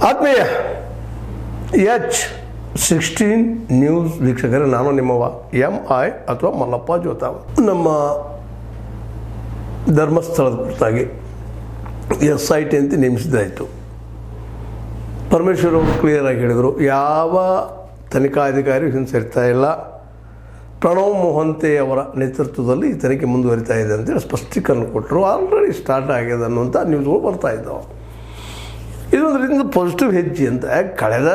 ಆತ್ಮೀಯ H16 news ವೀಕ್ಷಕರೇ, ನಾನು ನಿಮ್ಮವ MI ಅಥವಾ ಮಲ್ಲಪ್ಪ ಜೋತಾವ್. ನಮ್ಮ ಧರ್ಮಸ್ಥಳದ ಕುರಿತಾಗಿ SIT ಅಂತ ನೇಮಿಸಿದ್ದಾಯಿತು. ಪರಮೇಶ್ವರ್ ಅವರು ಕ್ಲಿಯರಾಗಿ ಹೇಳಿದರು, ಯಾವ ತನಿಖಾಧಿಕಾರಿ ಹಿಂಸರಿತಾ ಇಲ್ಲ, ಪ್ರಣವ್ ಮೊಹಂತೆ ಅವರ ನೇತೃತ್ವದಲ್ಲಿ ಈ ತನಿಖೆ ಮುಂದುವರಿತಾ ಇದೆ ಅಂತೇಳಿ ಸ್ಪಷ್ಟೀಕರಣ ಕೊಟ್ಟರು. ಆಲ್ರೆಡಿ ಸ್ಟಾರ್ಟ್ ಆಗಿದೆ ಅನ್ನುವಂಥ ನ್ಯೂಸ್ಗಳು ಬರ್ತಾ ಇದ್ದಾವೆ. ಇದೊಂದರಿಂದ ಪಾಸಿಟಿವ್ ಹೆಜ್ಜೆ ಅಂತ. ಕಳೆದ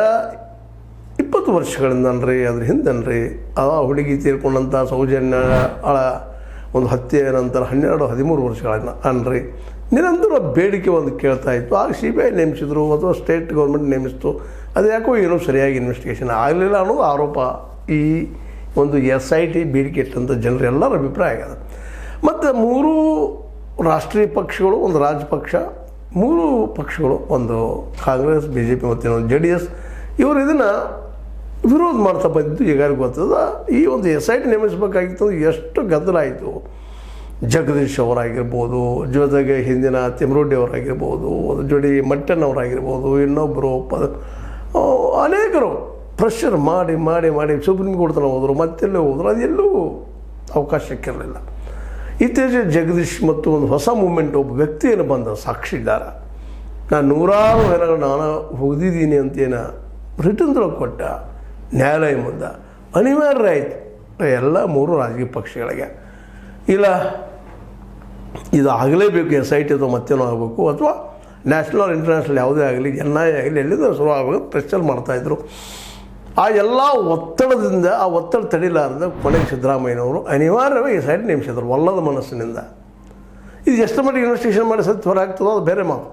20 ವರ್ಷಗಳಿಂದ ಅದ್ರ ಹಿಂದನ್ರಿ ಆ ಹುಡುಗಿ ತೀರ್ಕೊಂಡಂಥ ಸೌಜನ್ಯ ಒಂದು ಹತ್ಯೆ ನಂತರ 12-13 ವರ್ಷಗಳನ್ನ ಅನ್ರಿ ನಿರಂತರ ಬೇಡಿಕೆ ಒಂದು ಕೇಳ್ತಾ ಇತ್ತು. ಆಗ CBI ನೇಮಿಸಿದ್ರು ಅಥವಾ ಸ್ಟೇಟ್ ಗೌರ್ಮೆಂಟ್ ನೇಮಿಸಿತು. ಅದು ಯಾಕೋ ಏನೋ ಸರಿಯಾಗಿ ಇನ್ವೆಸ್ಟಿಗೇಷನ್ ಆಗಲಿಲ್ಲ ಅನ್ನೋದು ಆರೋಪ ಈ ಒಂದು SIT ಬೇಡಿಕೆ ಇಟ್ಟಂಥ ಜನರೆಲ್ಲರ ಅಭಿಪ್ರಾಯ ಆಗ್ಯದ. ಮತ್ತು 3 ರಾಷ್ಟ್ರೀಯ ಪಕ್ಷಗಳು, ಒಂದು ರಾಜಪಕ್ಷ, 3 ಪಕ್ಷಗಳು, ಒಂದು ಕಾಂಗ್ರೆಸ್, BJP ಮತ್ತು JDS, ಇವರು ಇದನ್ನು ವಿರೋಧ ಮಾಡ್ತಾ ಬಂದಿದ್ದು ಈಗಾಗಲೇ ಗೊತ್ತದ. ಈ ಒಂದು SIT ನೇಮಿಸಬೇಕಾಗಿತ್ತು, ಎಷ್ಟು ಗದ್ದಲ ಆಯಿತು. ಜಗದೀಶ್ ಅವರಾಗಿರ್ಬೋದು, ಜೊತೆಗೆ ಹಿಂದಿನ ತಿಮ್ರೋಡಿ ಅವರಾಗಿರ್ಬೋದು, ಜೋಡಿ ಮಟ್ಟನ್ ಅವರಾಗಿರ್ಬೋದು, ಇನ್ನೊಬ್ಬರು ಅನೇಕರು ಪ್ರೆಷರ್ ಮಾಡಿ ಮಾಡಿ ಮಾಡಿ ಸುಪ್ರೀಂ ಕೋರ್ಟ್ ತನಕ ಹೋದರು, ಮತ್ತೆಲ್ಲೇ ಹೋದರು, ಅದೆಲ್ಲೂ ಅವಕಾಶ ಸಿಕ್ಕಿರಲಿಲ್ಲ. ಇತ್ತೀಚೆಗೆ ಜಗದೀಶ್ ಮತ್ತು ಒಂದು ಹೊಸ ಮೂಮೆಂಟ್, ಒಬ್ಬ ವ್ಯಕ್ತಿಯನ್ನು ಬಂದ ಸಾಕ್ಷಿದಾರ, ನಾನು 100 ದಿನಗಳು ನಾನು ಹೋಗಿದ್ದೀನಿ ಅಂತೇನು ರಿಟರ್ನ್ದೊಳಗೆ ಕೊಟ್ಟ ನ್ಯಾಯಾಲಯ ಮುಂದೆ ಅನಿವಾರ್ಯ ಆಯಿತು ಎಲ್ಲ 3 ರಾಜಕೀಯ ಪಕ್ಷಗಳಿಗೆ. ಇಲ್ಲ ಇದು ಆಗಲೇಬೇಕು, SIT ಅಥವಾ ಮತ್ತೇನೋ ಆಗಬೇಕು, ಅಥವಾ ನ್ಯಾಷನಲ್ ಇಂಟರ್ನ್ಯಾಷನಲ್ ಯಾವುದೇ ಆಗಲಿ, NIA ಆಗಲಿ, ಎಲ್ಲಿಂದ ಶುರು ಆಗಬೇಕು ಪ್ರೆಷರ್ ಮಾಡ್ತಾಯಿದ್ರು. ಆ ಎಲ್ಲ ಒತ್ತಡದಿಂದ, ಆ ಒತ್ತಡ ತಡಿಲಾರ್ದ ಕೊನೆಗೆ ಸಿದ್ದರಾಮಯ್ಯನವರು ಅನಿವಾರ್ಯವಾಗಿ SIT ನೇಮಿಸಿದ್ರು ಒಲ್ಲದ ಮನಸ್ಸಿನಿಂದ. ಇದು ಎಷ್ಟು ಮಟ್ಟಿಗೆ ಇನ್ವೆಸ್ಟಿಗೇಷನ್ ಮಾಡಿ ಸತ್ಯ ಹೊರಾಗ್ತದೋ ಅದು ಬೇರೆ ಮಾತು.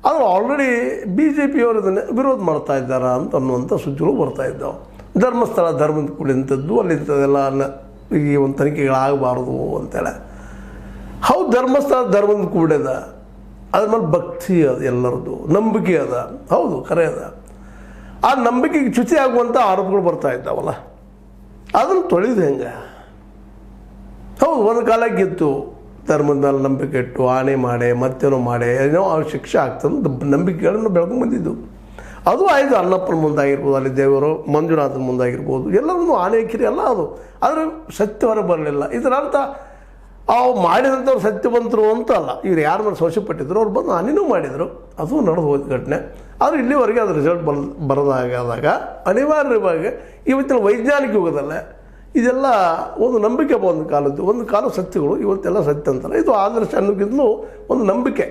ಆದರೆ ಆಲ್ರೆಡಿ BJP ಅವರು ಇದನ್ನು ವಿರೋಧ ಮಾಡ್ತಾ ಇದ್ದಾರಾ ಅಂತ ಅನ್ನುವಂಥ ಸುದ್ದಿಗಳು ಬರ್ತಾ ಇದ್ದಾವೆ. ಧರ್ಮಸ್ಥಳ ಧರ್ಮದ ಕೂಡಿಂಥದ್ದು, ಅಲ್ಲಿಂಥದ್ದೆಲ್ಲ ಈ ಒಂದು ತನಿಖೆಗಳಾಗಬಾರ್ದು ಅಂತೇಳಿ. ಹೌದು, ಧರ್ಮಸ್ಥಳ ಧರ್ಮದ ಕೂಡ್ಯದ, ಅದ್ರ ಮೇಲೆ ಭಕ್ತಿ ಅದ, ಎಲ್ಲರದ್ದು ನಂಬಿಕೆ ಅದ, ಹೌದು ಖರೆ ಅದ. ಆ ನಂಬಿಕೆಗೆ ಚ್ಯುತಿ ಆಗುವಂಥ ಆರೋಪಗಳು ಬರ್ತಾ ಇದ್ದಾವಲ್ಲ, ಅದನ್ನು ತೊಳೆದು ಹೆಂಗೆ? ಹೌದು, ಒಂದು ಕಾಲಕ್ಕಿತ್ತು ಧರ್ಮದ ಮೇಲೆ ನಂಬಿಕೆ ಇಟ್ಟು ಆಣೆ ಮಾಡಿ ಮತ್ತೇನೋ ಮಾಡಿ ಏನೋ ಆ ಶಿಕ್ಷೆ ಆಗ್ತದೆ ನಂಬಿಕೆಗಳನ್ನು ಬೆಳ್ಕೊಂಡು ಬಂದಿದ್ದು. ಅದು ಆಯಿತು. ಅಣ್ಣಪ್ಪನ ಮುಂದಾಗಿರ್ಬೋದು, ಅಲ್ಲಿ ದೇವರು ಮಂಜುನಾಥನ ಮುಂದಾಗಿರ್ಬೋದು, ಎಲ್ಲರನ್ನು ಆಣೆ ಕಿರಿ ಎಲ್ಲ ಅದು. ಆದರೆ ಸತ್ಯ ಹೊರ ಬರಲಿಲ್ಲ. ಇದರ ಅರ್ಥ ಅವು ಮಾಡಿದಂಥವ್ರು ಸತ್ಯವಂತರು ಅಂತ ಅಲ್ಲ. ಇವ್ರು ಯಾರ ಮೇಲೆ ಸಂಶಯಪಟ್ಟಿದ್ರು ಅವ್ರು ಬಂದು ಹಾನಿನೂ ಮಾಡಿದರು, ಅದು ನಡೆದು ಹೋದ ಘಟನೆ. ಆದರೆ ಇಲ್ಲಿವರೆಗೆ ಅದು ರಿಸಲ್ಟ್ ಬರೋದಾಗದಾಗ ಅನಿವಾರ್ಯವಾಗಿ ಇವತ್ತಿನ ವೈಜ್ಞಾನಿಕ ಯುಗದಲ್ಲ ಇದೆಲ್ಲ ಒಂದು ನಂಬಿಕೆ. ಒಂದು ಕಾಲ ಸತ್ಯಗಳು ಇವತ್ತೆಲ್ಲ ಸತ್ಯ ಅಂತಾರೆ. ಇದು ಆದರ್ಶ ಅನ್ನೋಕ್ಕಿಂತಲೂ ಒಂದು ನಂಬಿಕೆ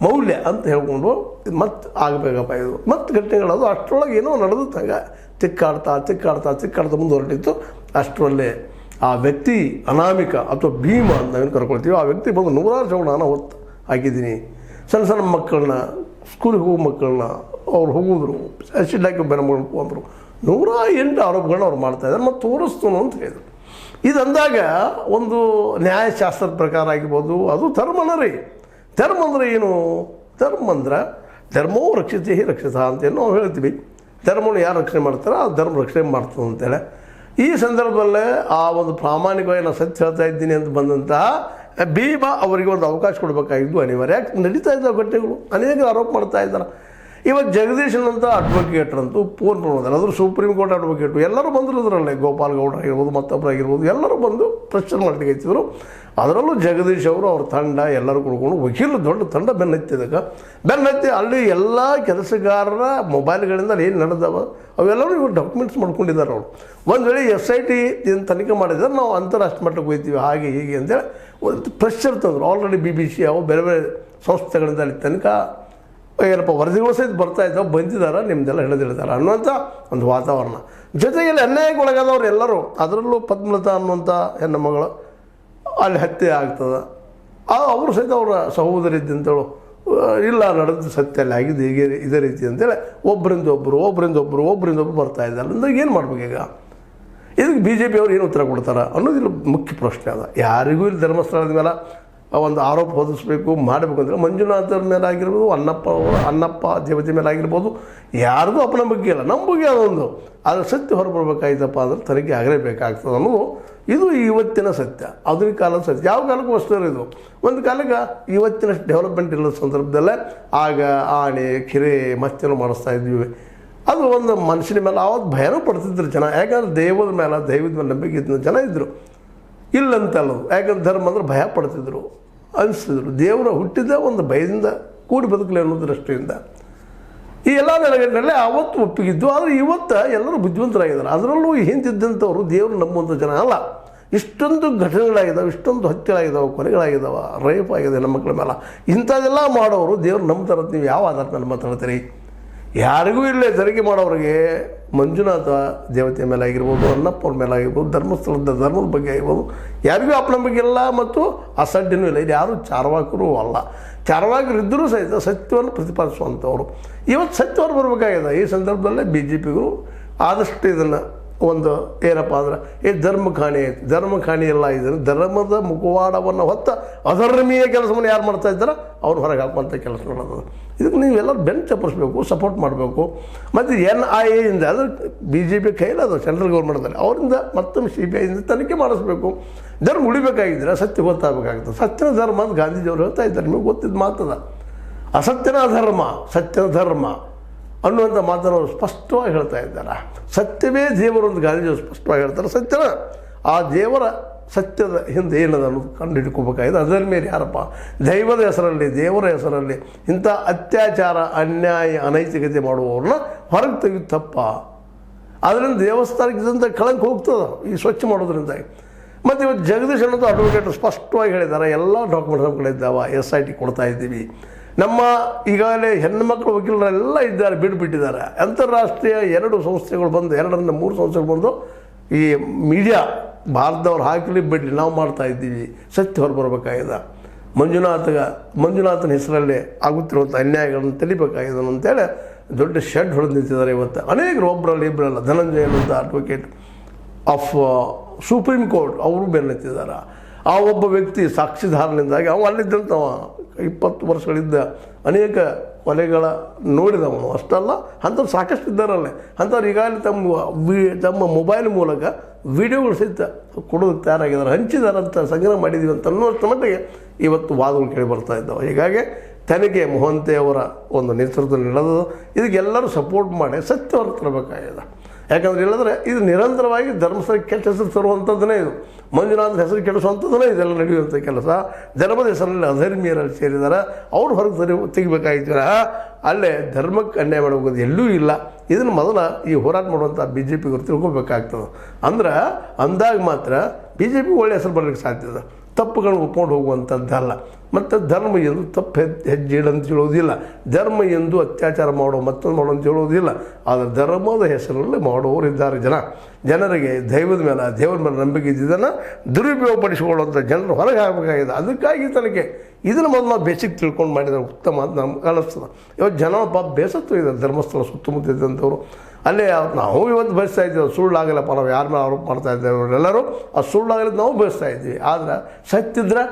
ಮೌಲ್ಯ ಅಂತ ಹೇಳ್ಕೊಂಡು ಇದು ಮತ್ತೆ ಆಗಬೇಕಪ್ಪ. ಇದು ಮತ್ತೆ ಘಟನೆಗಳು ಅಷ್ಟರೊಳಗೆ ಏನೋ ನಡೆದುತ್ತಾಗ ತಿಕ್ಕಾಡ್ತಾ ಮುಂದೆ ಹೊರಟಿತ್ತು. ಅಷ್ಟರಲ್ಲೇ ಆ ವ್ಯಕ್ತಿ ಅನಾಮಿಕ ಅಥವಾ ಭೀಮ ಅಂತ ನಾವೇನು ಕರ್ಕೊಳ್ತೀವಿ, ಆ ವ್ಯಕ್ತಿ ಬಂದು 100 ಜನ ನಾನು ಹೊತ್ತು ಹಾಕಿದ್ದೀನಿ. ಸಣ್ಣ ಮಕ್ಕಳನ್ನ, ಸ್ಕೂಲಿಗೆ ಹೋಗೋ ಮಕ್ಕಳನ್ನ ಅವ್ರು ಹೋಗಿದ್ರು, ಆ್ಯಸಿಡ್ ಹಾಕಿ ಬೆನಮು ಅಂದರು. 108 ಆರೋಪಗಳನ್ನ ಅವ್ರು ಮಾಡ್ತಾಯಿದ್ದಾರೆ ಮತ್ತು ತೋರಿಸ್ತನು ಅಂತ ಹೇಳಿದರು. ಇದು ಅಂದಾಗ ಒಂದು ನ್ಯಾಯಶಾಸ್ತ್ರದ ಪ್ರಕಾರ ಆಗಿರ್ಬೋದು, ಅದು ಧರ್ಮನ ರೀ. ಧರ್ಮ ಅಂದರೆ ಏನು? ಧರ್ಮ ಅಂದ್ರೆ ಧರ್ಮೋ ರಕ್ಷಿತ ರಕ್ಷಿತ ಅಂತೇಳಿ ನಾವು ಹೇಳ್ತೀವಿ. ಧರ್ಮವನ್ನು ಯಾರು ರಕ್ಷಣೆ ಮಾಡ್ತಾರೆ ಆ ಧರ್ಮ ರಕ್ಷಣೆ ಮಾಡ್ತದೆ ಅಂತೇಳಿ. ಈ ಸಂದರ್ಭದಲ್ಲೇ ಆ ಒಂದು ಪ್ರಾಮಾಣಿಕವಾಗಿ ನಾನು ಸತ್ಯ ಹೇಳ್ತಾ ಇದ್ದೀನಿ ಅಂತ ಬಂದಂತಹ ಭೀಮ ಅವರಿಗೆ ಒಂದು ಅವಕಾಶ ಕೊಡಬೇಕಾಗಿದ್ದು ಅನಿವಾರ್ಯ. ಯಾಕೆ ನಡೀತಾ ಇದ್ದಾವೆ ಘಟನೆಗಳು, ಅನೇಕ ಆರೋಪ ಮಾಡ್ತಾ ಇದ್ದಾರೆ. ಇವತ್ತು ಜಗದೀಶನಂತ ಅಡ್ವೊಕೇಟ್ರಂತೂ ಫೋನ್ ಮಾಡೋದಲ್ಲ, ಅದ್ರ ಸುಪ್ರೀಂ ಕೋರ್ಟ್ ಅಡ್ವೊಕೇಟು ಎಲ್ಲರೂ ಬಂದರು. ಅದರಲ್ಲೇ ಗೋಪಾಲ್ ಗೌಡ ಆಗಿರ್ಬೋದು, ಮತ್ತೊಬ್ಬರಾಗಿರ್ಬೋದು, ಎಲ್ಲರೂ ಬಂದು ಪ್ರೆಷರ್ ಮಾಡ್ಲಿಕ್ಕಿದ್ರು. ಅದರಲ್ಲೂ ಜಗದೀಶ್ ಅವರು ಅವ್ರ ತಂಡ ಎಲ್ಲರೂ ಕುಡ್ಕೊಂಡು ವಕೀಲರು ದೊಡ್ಡ ತಂಡ ಬೆನ್ನತ್ತಿ ಅಲ್ಲಿ ಎಲ್ಲ ಕೆಲಸಗಾರರ ಮೊಬೈಲ್ಗಳಿಂದ ಏನು ನಡೆದವ ಅವೆಲ್ಲರೂ ಇವರು ಡಾಕ್ಯುಮೆಂಟ್ಸ್ ಮಾಡ್ಕೊಂಡಿದ್ದಾರೆ. ಅವರು ಒಂದು ವೇಳೆ SIT ಇದನ್ನು ತನಿಖೆ ಮಾಡಿದರೆ ನಾವು ಅಂತಾರಾಷ್ಟ್ರೀಯ ಮಟ್ಟಕ್ಕೆ ಹೋಗ್ತೀವಿ ಹಾಗೆ ಹೀಗೆ ಅಂತೇಳಿ ಒಂದು ಪ್ರೆಷರ್ ತಂದರು. ಆಲ್ರೆಡಿ BBC ಅವು ಬೇರೆ ಬೇರೆ ಸಂಸ್ಥೆಗಳಿಂದ ಅಲ್ಲಿ ತನಿಖಾ ಏನಪ್ಪ ವರದಿಗಳು ಸಹಿತ ಬರ್ತಾ ಇದ್ದಾವೆ, ಬಂದಿದ್ದಾರೆ, ನಿಮ್ಮದೆಲ್ಲ ಹಿಡಿದಿರ್ತಾರೆ ಅನ್ನುವಂಥ ಒಂದು ವಾತಾವರಣ. ಜೊತೆಗೆ ಅನ್ಯಾಯಕ್ಕೆ ಒಳಗಾದವ್ರು ಎಲ್ಲರೂ, ಅದರಲ್ಲೂ ಪದ್ಮಲತಾ ಅನ್ನುವಂಥ ಹೆಣ್ಣು ಮಗಳು ಅಲ್ಲಿ ಹತ್ಯೆ ಆಗ್ತದೆ. ಅವರು ಸಹಿತ ಅವರ ಸಹೋದರಿ ಇದ್ದಂತೇಳು ಇಲ್ಲ ನಡೆದು ಸತ್ಯ ಅಲ್ಲಿ ಆಗಿದ್ದು ಹೀಗೆ ಇದೇ ರೀತಿ ಅಂತೇಳಿ ಒಬ್ಬರಿಂದ ಒಬ್ಬರು ಬರ್ತಾ ಇದ್ದಾರೆ. ಅಂದ್ರೆ ಏನು ಮಾಡ್ಬೇಕೀಗ? ಇದಕ್ಕೆ BJP ಅವ್ರು ಏನು ಉತ್ತರ ಕೊಡ್ತಾರೆ ಅನ್ನೋದಿಲ್ಲ ಮುಖ್ಯ ಪ್ರಶ್ನೆ ಅದ. ಯಾರಿಗೂ ಇಲ್ಲಿ ಧರ್ಮಸ್ಥಳದ ಮೇಲೆ ಒಂದು ಆರೋಪ ಹೊದಿಸ್ಬೇಕು ಮಾಡಬೇಕು ಅಂದರೆ ಮಂಜುನಾಥರ ಮೇಲೆ ಆಗಿರ್ಬೋದು, ಅನ್ನಪ್ಪ ದೇವತೆ ಮೇಲೆ ಆಗಿರ್ಬೋದು, ಯಾರ್ದು ಅಪನಂಬಿಕೆ ಇಲ್ಲ, ನಂಬಿಕೆ ಅದೊಂದು. ಆದರೆ ಸತ್ಯ ಹೊರಬರ್ಬೇಕಾಯ್ತಪ್ಪ ಅಂದ್ರೆ ತನಿಖೆ ಆಗಲೇಬೇಕಾಗ್ತದೆ ಅನ್ನೋದು ಇದು ಇವತ್ತಿನ ಸತ್ಯ, ಆಧುನಿಕ ಕಾಲದ ಸತ್ಯ. ಯಾವ ಕಾಲಕ್ಕೂ ಅಷ್ಟೇ ಇದು. ಒಂದು ಕಾಲಕ್ಕೆ ಇವತ್ತಿನ ಡೆವಲಪ್ಮೆಂಟ್ ಇಲ್ಲದ ಸಂದರ್ಭದಲ್ಲೇ ಆಗ ಆನೆ ಕಿರೆ ಮತ್ತೇನೋ ಮಾಡಿಸ್ತಾ ಇದ್ವಿ. ಅದು ಒಂದು ಮನುಷ್ಯನ ಮೇಲೆ ಆವತ್ತು ಭಯನೂ ಪಡ್ತಿದ್ರು ಜನ. ಯಾಕಂದ್ರೆ ದೈವದ ಮೇಲೆ ನಂಬಿಕೆ ಇದ್ದ ಜನ ಇದ್ದರು, ಇಲ್ಲಂತಲ್ಲದು. ಯಾಕಂದ್ರೆ ಧರ್ಮ ಅಂದ್ರೆ ಭಯ ಪಡ್ತಿದ್ರು, ಅನಿಸ್ತಿದ್ರು. ದೇವರ ಹುಟ್ಟಿದ ಒಂದು ಭಯದಿಂದ ಕೂಡಿ ಬದುಕಲಿ ಅನ್ನೋ ದೃಷ್ಟಿಯಿಂದ ಈ ಎಲ್ಲ ನೆಲೆಗಟ್ಟಿನಲ್ಲಿ ಆವತ್ತು ಒಪ್ಪಿಗಿದ್ದು. ಆದರೆ ಇವತ್ತು ಎಲ್ಲರೂ ಬುದ್ಧಿವಂತರಾಗಿದ್ದಾರೆ. ಅದರಲ್ಲೂ ಹಿಂದಿದ್ದಂಥವ್ರು ದೇವರು ನಂಬುವಂಥ ಜನ ಅಲ್ಲ. ಇಷ್ಟೊಂದು ಘಟನೆಗಳಾಗಿದ್ದಾವೆ, ಇಷ್ಟೊಂದು ಹತ್ಯೆಗಳಾಗಿದ್ದಾವೆ, ಕೊಲೆಗಳಾಗಿದ್ದಾವೆ, ರೇಪ್ ಆಗಿದೆ ನಮ್ಮ ಮಕ್ಕಳ ಮೇಲೆ. ಇಂಥದ್ದೆಲ್ಲ ಮಾಡೋರು ದೇವ್ರು ನಂಬ್ತಾರಂತ ನೀವು ಯಾವ ಆಧಾರದ ಮೇಲೆ ಮಾತಾಡ್ತೀರಿ? ಯಾರಿಗೂ ಇಲ್ಲೇ ತೆರಿಗೆ ಮಾಡೋರಿಗೆ ಮಂಜುನಾಥ ದೇವತೆ ಮೇಲೆ ಆಗಿರ್ಬೋದು, ಅನ್ನಪ್ಪವ್ರ ಮೇಲೆ ಆಗಿರ್ಬೋದು, ಧರ್ಮಸ್ಥಳದ ಧರ್ಮದ ಬಗ್ಗೆ ಆಗಿರ್ಬೋದು, ಯಾರಿಗೂ ಅಪನಂಬಿಕೆ ಇಲ್ಲ ಮತ್ತು ಅಸಡ್ಡೆನೂ ಇಲ್ಲ. ಇದು ಯಾರೂ ಚಾರ್ವಾಕರು ಅಲ್ಲ. ಚಾರ್ವಾಕರು ಇದ್ದರೂ ಸಹಿತ ಸತ್ಯವನ್ನು ಪ್ರತಿಪಾದಿಸುವಂಥವ್ರು. ಇವತ್ತು ಸತ್ಯವನ್ನು ಬರಬೇಕಾಗಿದೆ. ಈ ಸಂದರ್ಭದಲ್ಲೇ BJPಗರು ಆದಷ್ಟು ಇದನ್ನು ಒಂದು ಏನಪ್ಪ ಅಂದ್ರೆ ಈ ಧರ್ಮಖಾಣಿ ಎಲ್ಲ ಇದನ್ನು ಧರ್ಮದ ಮುಖವಾಡವನ್ನು ಹೊತ್ತ ಅಧರ್ಮೀಯ ಕೆಲಸವನ್ನು ಯಾರು ಮಾಡ್ತಾ ಇದ್ದಾರೆ ಅವ್ರು ಹೊರಗೆ ಹಾಕುವಂಥ ಕೆಲಸ ಮಾಡೋದು. ಇದಕ್ಕೆ ನೀವೆಲ್ಲರೂ ಬೆನ್ನು ಚಪ್ಪರಿಸ್ಬೇಕು, ಸಪೋರ್ಟ್ ಮಾಡಬೇಕು. ಮತ್ತು NIA ಇಂದ ಅದು BJP ಕೈಲಿ ಅದು ಸೆಂಟ್ರಲ್ ಗೌರ್ಮೆಂಟ್ದಲ್ಲಿ ಅವರಿಂದ ಮತ್ತೊಮ್ಮೆ CBI ಇಂದ ತನಿಖೆ ಮಾಡಿಸ್ಬೇಕು. ಧರ್ಮ ಉಳಿಬೇಕಾಗಿದ್ದರೆ ಸತ್ಯ ಗೊತ್ತಾಗಬೇಕಾಗ್ತದೆ. ಸತ್ಯನ ಧರ್ಮ ಅಂತ ಗಾಂಧೀಜಿಯವರು ಹೇಳ್ತಾ ಇದ್ದಾರೆ, ನಿಮಗೆ ಗೊತ್ತಿದ್ದು ಮಾತದ. ಅಸತ್ಯನ ಧರ್ಮ ಸತ್ಯನ ಧರ್ಮ ಅನ್ನುವಂಥ ಮಾತನ್ನು ಅವರು ಸ್ಪಷ್ಟವಾಗಿ ಹೇಳ್ತಾ ಇದ್ದಾರೆ. ಸತ್ಯವೇ ದೇವರು ಅಂತ ಗಾಂಧೀಜಿಯವರು ಸ್ಪಷ್ಟವಾಗಿ ಹೇಳ್ತಾರೆ. ಸತ್ಯನ ಆ ದೇವರ ಸತ್ಯದ ಹಿಂದೆ ಏನದ ಅನ್ನೋದು ಕಂಡು ಹಿಡ್ಕೋಬೇಕಾಗಿದೆ. ಅದರ ಮೇಲೆ ಯಾರಪ್ಪ ದೈವದ ಹೆಸರಲ್ಲಿ, ದೇವರ ಹೆಸರಲ್ಲಿ ಇಂಥ ಅತ್ಯಾಚಾರ, ಅನ್ಯಾಯ, ಅನೈತಿಕತೆ ಮಾಡುವವ್ರನ್ನ ಹೊರಗೆ ತೆಗೆದು ತಪ್ಪ. ಅದರಿಂದ ದೇವಸ್ಥಾನಕ್ಕೆ ಇದ್ದಂಥ ಕಳಂಕ ಹೋಗ್ತದೆ ಈ ಸ್ವಚ್ಛ ಮಾಡೋದ್ರಿಂದ. ಮತ್ತು ಇವತ್ತು ಜಗದೀಶ್ ಅನ್ನೋದು ಅಡ್ವೊಕೇಟ್ ಸ್ಪಷ್ಟವಾಗಿ ಹೇಳಿದ್ದಾರೆ, ಎಲ್ಲ ಡಾಕ್ಯುಮೆಂಟ್ಸ್ ನಮ್ಮ ಕಡೆ ಇದ್ದಾವೆ, SIT ಕೊಡ್ತಾ ಇದ್ದೀವಿ. ನಮ್ಮ ಈಗಾಗಲೇ ಹೆಣ್ಣುಮಕ್ಕಳು ವಕೀಲರೆಲ್ಲ ಇದ್ದಾರೆ, ಬಿಟ್ಟಿದ್ದಾರೆ. ಅಂತಾರಾಷ್ಟ್ರೀಯ 2 ಸಂಸ್ಥೆಗಳು ಬಂದು 2ರಿಂದ 3 ಸಂಸ್ಥೆಗಳು ಬಂದು ಈ ಮೀಡಿಯಾ ಭಾರತದವ್ರು ಹಾಕಲಿ ಬಿಡಲಿ ನಾವು ಮಾಡ್ತಾ ಇದ್ದೀವಿ, ಸತ್ಯ ಹೊರಬರಬೇಕಾಗಿದೆ. ಮಂಜುನಾಥನ ಹೆಸರಲ್ಲಿ ಆಗುತ್ತಿರುವಂಥ ಅನ್ಯಾಯಗಳನ್ನು ತೆಲಿಬೇಕಾಗಿದೆ ಅಂತೇಳಿ ದೊಡ್ಡ ಶೆಡ್ ಹೊಡೆದು ನಿಂತಿದ್ದಾರೆ. ಇವತ್ತು ಅನೇಕರು ಇಬ್ಬರಲ್ಲ ಧನಂಜಯ ಅನ್ನುವಂಥ ಅಡ್ವೊಕೇಟ್ ಆಫ್ ಸುಪ್ರೀಂ ಕೋರ್ಟ್ ಅವರು ಬೆನ್ನತ್ತಿದ್ದಾರೆ. ಆ ಒಬ್ಬ ವ್ಯಕ್ತಿ ಸಾಕ್ಷಿದಾರನಿಂದಾಗಿ ಅಲ್ಲಿದ್ದಂಥ 20 ವರ್ಷಗಳಿದ್ದ ಅನೇಕ ಕೊಲೆಗಳ ನೋಡಿದವನು ಅಷ್ಟಲ್ಲ, ಅಂಥವ್ರು ಸಾಕಷ್ಟು ಇದ್ದಾರಲ್ಲೇ. ಅಂಥವ್ರು ಈಗಾಗಲೇ ತಮ್ಮ ಮೊಬೈಲ್ ಮೂಲಕ ವಿಡಿಯೋಗಳು ಸಹಿತ ಕೊಡೋದಕ್ಕೆ ತಯಾರಾಗಿದ್ದಾರೆ, ಹಂಚಿದಾರಂತ ಸಂಗ್ರಹ ಮಾಡಿದ್ದೀವಿ ಅಂತ ಅನ್ನೋಷ್ಟು ಮಟ್ಟಿಗೆ ಇವತ್ತು ವಾದಗಳು ಕೇಳಿ ಬರ್ತಾ ಇದ್ದಾವೆ. ಹೀಗಾಗಿ ತನಿಖೆ ಮೊಹಂತೆ ಅವರ ಒಂದು ನೇತೃತ್ವದಲ್ಲಿ ನಡೆದು ಇದಕ್ಕೆಲ್ಲರೂ ಸಪೋರ್ಟ್ ಮಾಡಿ ಸತ್ಯವನ್ನು ತರಬೇಕಾಗಿದೆ. ಯಾಕಂದ್ರೆ ಇಲ್ಲದ್ರೆ ಇದು ನಿರಂತರವಾಗಿ ಧರ್ಮಸ್ಥಳಕ್ಕೆ ಕೆಟ್ಟ ಹೆಸರು ತರುವಂಥದ್ದನ್ನೇ ಇದು. ಮಂಜುನಾಥನ ಹೆಸರು ಕೆಡಿಸುವಂಥದ್ದನ್ನೇ ಇದೆಲ್ಲ ನಡೆಯುವಂಥ ಕೆಲಸ. ಧರ್ಮದ ಹೆಸರಲ್ಲಿ ಅಧರ್ಮೀಯರಲ್ಲಿ ಸೇರಿದ್ದಾರೆ, ಅವ್ರು ಹೊರಗೆ ತೆಗಿಬೇಕಾಗಿದ್ದೀರ. ಅಲ್ಲೇ ಧರ್ಮಕ್ಕೆ ಅನ್ಯಾಯ ಮಾಡೋದು ಎಲ್ಲೂ ಇಲ್ಲ. ಇದನ್ನು ಮೊದಲ ಈ ಹೋರಾಟ ಮಾಡುವಂಥ BJPಗರು ತಿಳ್ಕೊಬೇಕಾಗ್ತದೆ. ಅಂದ್ರೆ ಅಂದಾಗ ಮಾತ್ರ BJP ಒಳ್ಳೆ ಹೆಸರು ಬರಲಿಕ್ಕೆ ಸಾಧ್ಯದ. ತಪ್ಪುಗಳನ್ನು ಒಪ್ಕೊಂಡು ಹೋಗುವಂಥದ್ದಲ್ಲ. ಮತ್ತು ಧರ್ಮ ಎಂದು ತಪ್ಪು ಹೆಜ್ಜೆ ಇಡಂತ ಹೇಳೋದಿಲ್ಲ, ಧರ್ಮ ಎಂದು ಅತ್ಯಾಚಾರ ಮಾಡೋ ಮತ್ತೊಂದು ಮಾಡೋ ಅಂತ ಹೇಳೋದಿಲ್ಲ. ಆದರೆ ಧರ್ಮದ ಹೆಸರಲ್ಲಿ ಮಾಡೋರು ಇದ್ದಾರೆ. ಜನರಿಗೆ ದೇವರ ಮೇಲೆ ನಂಬಿಕೆ ಇದ್ದಿದ್ದನ್ನು ದುರುಪಯೋಗಪಡಿಸಿಕೊಳ್ಳುವಂಥ ಜನರು ಹೊರಗೆ ಆಗಬೇಕಾಗಿದೆ. ಅದಕ್ಕಾಗಿ ತನಗೆ ಇದನ್ನು ಮೊದಲು ನಾವು ಬೇಸಿಕ್ ತಿಳ್ಕೊಂಡು ಮಾಡಿದರೆ ಉತ್ತಮ ಅಂತ ನಮ್ಗೆ ಅನ್ನಿಸ್ತದೆ. ಇವತ್ತು ಜನ ಪಾಪ ಬೇಸತ್ತು ಇದೆ ಧರ್ಮಸ್ಥಳ ಸುತ್ತಮುತ್ತ ಇದ್ದಂಥವ್ರು. ಅಲ್ಲೇ ನಾವು ಇವತ್ತು ಬಯಸ್ತಾ ಇದ್ದೀವಿ, ಸುಳ್ಳಾಗಲ್ಲಪ್ಪ, ನಾವು ಯಾರ ಮೇಲೆ ಆರೋಪ ಮಾಡ್ತಾ ಇದ್ದೇವೆ ಎಲ್ಲರೂ ಆ ಸುಳ್ಳಾಗಲಿ ನಾವು ಬಯಸ್ತಾ ಇದ್ದೀವಿ. ಆದರೆ ಸತ್ಯಿದ್ರೆ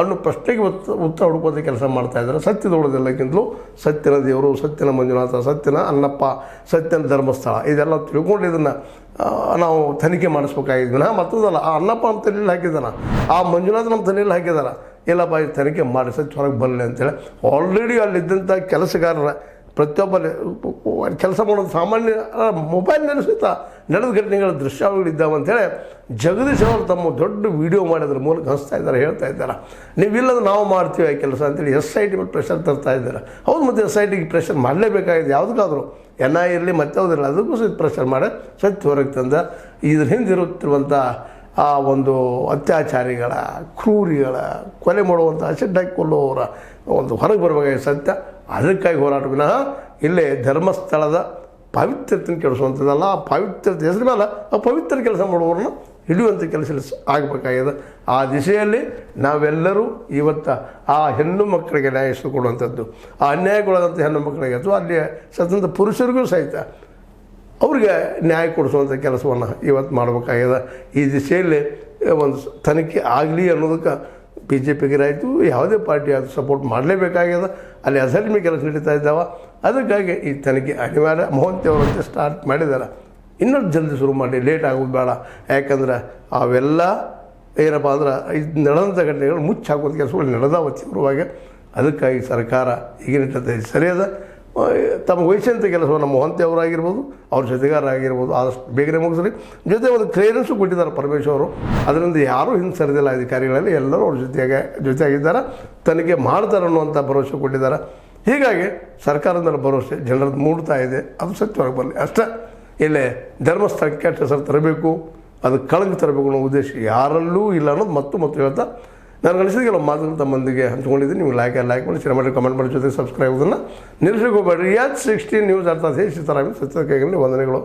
ಅನ್ನೋ ಪ್ರಶ್ನೆಗೆ ಉತ್ತರ ಹುಡುಕೋದೇ ಕೆಲಸ ಮಾಡ್ತಾ ಇದ್ದಾರೆ. ಸತ್ಯದ ಉಳಿದೆಲ್ಲಕ್ಕಿಂತಲೂ ಸತ್ಯನ ದೇವರು, ಸತ್ಯನ ಮಂಜುನಾಥ, ಸತ್ಯನ ಅನ್ನಪ್ಪ, ಸತ್ಯನ ಧರ್ಮಸ್ಥಳ ಇದೆಲ್ಲ ತಿಳ್ಕೊಂಡು ಇದನ್ನು ನಾವು ತನಿಖೆ ಮಾಡಿಸ್ಬೇಕಾಗಿದ್ವಿ. ಮತ್ತೊಂದಲ್ಲ, ಆ ಅನ್ನಪ್ಪ ನಮ್ಮ ತಲೆಯಲ್ಲಿ ಹಾಕಿದ್ದಾನ, ಆ ಮಂಜುನಾಥ ನಮ್ಮ ತಲೆಯಲ್ಲಿ ಹಾಕಿದಾರ. ಇಲ್ಲಪ್ಪ ಇದು ತನಿಖೆ ಮಾಡಿ ಸತ್ಯ ಹೊರಗೆ ಬರಲಿ ಅಂತೇಳಿ ಆಲ್ರೆಡಿ ಅಲ್ಲಿದ್ದಂಥ ಕೆಲಸಗಾರರ ಪ್ರತಿಯೊಬ್ಬ ಕೆಲಸ ಮಾಡೋದು ಸಾಮಾನ್ಯ ಮೊಬೈಲ್ನಲ್ಲಿ ಸಹಿತ ನಡೆದ ಘಟನೆಗಳ ದೃಶ್ಯಾವಳಿಗಳಿದ್ದಾವೆ ಅಂಥೇಳಿ ಜಗದೀಶ್ ಅವರು ತಮ್ಮ ದೊಡ್ಡ ವಿಡಿಯೋ ಮಾಡೋದ್ರ ಮೂಲಕ ಹಂಚ್ತಾ ಇದ್ದಾರೆ, ಹೇಳ್ತಾ ಇದ್ದಾರೆ. ನೀವಿಲ್ಲದ ನಾವು ಮಾಡ್ತೀವಿ ಆ ಕೆಲಸ ಅಂತೇಳಿ SIT ಮೇಲೆ ಪ್ರೆಷರ್ ತರ್ತಾ ಇದ್ದಾರೆ. ಹೌದು, ಮತ್ತು SITಗೆ ಪ್ರೆಷರ್ ಮಾಡಲೇಬೇಕಾಗಿದೆ. ಯಾವುದಕ್ಕಾದರೂ NIA ಇರಲಿ ಮತ್ತಯಾವುದಿಲ್ಲ, ಅದಕ್ಕೂ ಸಹಿತ ಪ್ರೆಷರ್ ಮಾಡಿ ಸತ್ಯ ಹೊರಗೆ ತಂದ ಇದ್ರ ಹಿಂದಿರುತ್ತಿರುವಂಥ ಆ ಒಂದು ಅತ್ಯಾಚಾರಿಗಳ, ಕ್ರೂರಿಗಳ, ಕೊಲೆ ಮಾಡುವಂಥ ಅಸಿಡ್ಡಾಗಿ ಕೊಲ್ಲುವವರ ಒಂದು ಹೊರಗೆ ಬರಬೇಕಾಗಿ ಸತ್ಯ. ಅದಕ್ಕಾಗಿ ಹೋರಾಟ ವಿನಃ ಇಲ್ಲೇ ಧರ್ಮಸ್ಥಳದ ಪವಿತ್ರತೆಯನ್ನು ಕೆಡಿಸುವಂಥದ್ದಲ್ಲ. ಆ ಪವಿತ್ರತೆ ಹೆಸರು ಮೇಲೆ ಅಪವಿತ್ರ ಕೆಲಸ ಮಾಡುವವ್ರನ್ನ ಹಿಡಿಯುವಂಥ ಕೆಲಸ ಆಗಬೇಕಾಗಿದೆ. ಆ ದಿಶೆಯಲ್ಲಿ ನಾವೆಲ್ಲರೂ ಇವತ್ತು ಆ ಹೆಣ್ಣು ಮಕ್ಕಳಿಗೆ ನ್ಯಾಯ ಕೊಡುವಂಥದ್ದು, ಆ ಅನ್ಯಾಯಗೊಳಗಂಥ ಹೆಣ್ಣು ಮಕ್ಕಳಿಗೆ ಅಥವಾ ಅಲ್ಲಿ ಸ್ವತಂತ್ರ ಪುರುಷರಿಗೂ ಸಹಿತ ಅವ್ರಿಗೆ ನ್ಯಾಯ ಕೊಡಿಸುವಂಥ ಕೆಲಸವನ್ನು ಇವತ್ತು ಮಾಡಬೇಕಾಗಿದೆ. ಈ ದಿಶೆಯಲ್ಲಿ ಒಂದು ತನಿಖೆ ಆಗಲಿ ಅನ್ನೋದಕ್ಕೆ BJPಗಿರಾಯಿತು ಯಾವುದೇ ಪಾರ್ಟಿ ಅದು ಸಪೋರ್ಟ್ ಮಾಡಲೇಬೇಕಾಗ್ಯದ. ಅಲ್ಲಿ ಅಸೆಂಬ್ಲಿ ಕೆಲಸ ನಡೀತಾ ಇದ್ದಾವೆ. ಅದಕ್ಕಾಗಿ ಈ ತನಿಖೆ ಅನಿವಾರ್ಯ. ಮೊಹಂತಿ ಅವರಂತೆ ಸ್ಟಾರ್ಟ್ ಮಾಡಿದ್ದಾರೆ. ಇನ್ನೊಂದು ಜಲ್ದಿ ಶುರು ಮಾಡಿ, ಲೇಟ್ ಆಗೋದು ಬೇಡ. ಯಾಕಂದ್ರೆ ಅವೆಲ್ಲ ಏನಪ್ಪ ಅಂದ್ರೆ ಇದು ನಡೆದಂಥ ಘಟನೆಗಳು ಮುಚ್ಚಿ ಹಾಕೋದು ಕೆಲಸಗಳು ನಡೆದಾವ ತೀವ್ರವಾಗಿ. ಅದಕ್ಕಾಗಿ ಸರ್ಕಾರ ಈಗಿನ ಸರಿಯಾದ ತಮ್ಮ ವಹಿಸಿದಂಥ ಕೆಲಸವನ್ನು ಮೊಹಂತಿ ಅವರಾಗಿರ್ಬೋದು, ಅವ್ರ ಜೊತೆಗಾರರಾಗಿರ್ಬೋದು ಆದಷ್ಟು ಬೇಗನೆ ಮುಗಿಸ್ರಿ. ಜೊತೆ ಒಂದು ಕ್ಲಿಯರೆನ್ಸು ಕೊಟ್ಟಿದ್ದಾರೆ ಪರಮೇಶ್ವರ್ ಅವರು. ಅದರಿಂದ ಯಾರೂ ಹಿಂದೆ ಸರಿದಿಲ್ಲ ಅಧಿಕಾರಿಗಳಲ್ಲಿ, ಎಲ್ಲರೂ ಅವ್ರ ಜೊತೆಯಾಗಿದ್ದಾರೆ. ತನಿಖೆ ಮಾಡ್ತಾರೆ ಅನ್ನುವಂಥ ಭರವಸೆ ಕೊಟ್ಟಿದ್ದಾರೆ. ಹೀಗಾಗಿ ಸರ್ಕಾರದಿಂದ ಭರವಸೆ ಜನರದ್ದು ಮೂಡ್ತಾ ಇದೆ. ಅದು ಸತ್ಯವಾಗಿ ಬರಲಿ ಅಷ್ಟೇ. ಇಲ್ಲೇ ಧರ್ಮಸ್ಥಳಕ್ಕೆ ಕೆಟ್ಟ ಹೆಸರು ತರಬೇಕು, ಅದು ಕಳಂಕ ತರಬೇಕು ಅನ್ನೋ ಉದ್ದೇಶ ಯಾರಲ್ಲೂ ಇಲ್ಲ ಅನ್ನೋದು ಮತ್ತು ಹೇಳ್ತಾ ನನಗೆ ಅನಿಸಿದ ಕೆಲವು ಮಾತುಗಳು ತಮ್ಮೊಂದಿಗೆ ಹಂಚ್ಕೊಂಡಿದ್ದೀನಿ. ನೀವು ಲೈಕ್ ಮಾಡಿ, ಶೇರ್ ಮಾಡಿ, ಕಮೆಂಟ್ ಮಾಡಿ, ಜೊತೆಗೆ ಸಬ್ಸ್ಕ್ರೈಬ್ ಆಗೋದನ್ನು ನಿಲ್ಲಿಸಕ್ಕೆ ಹೋಗಬೇಡ್ರಿ. H16 ನ್ಯೂಸ್ ಅರ್ಥಾತ್ ಸತ್ಯದ ಕೈಗಳಲ್ಲಿ ವಂದನೆಗಳು.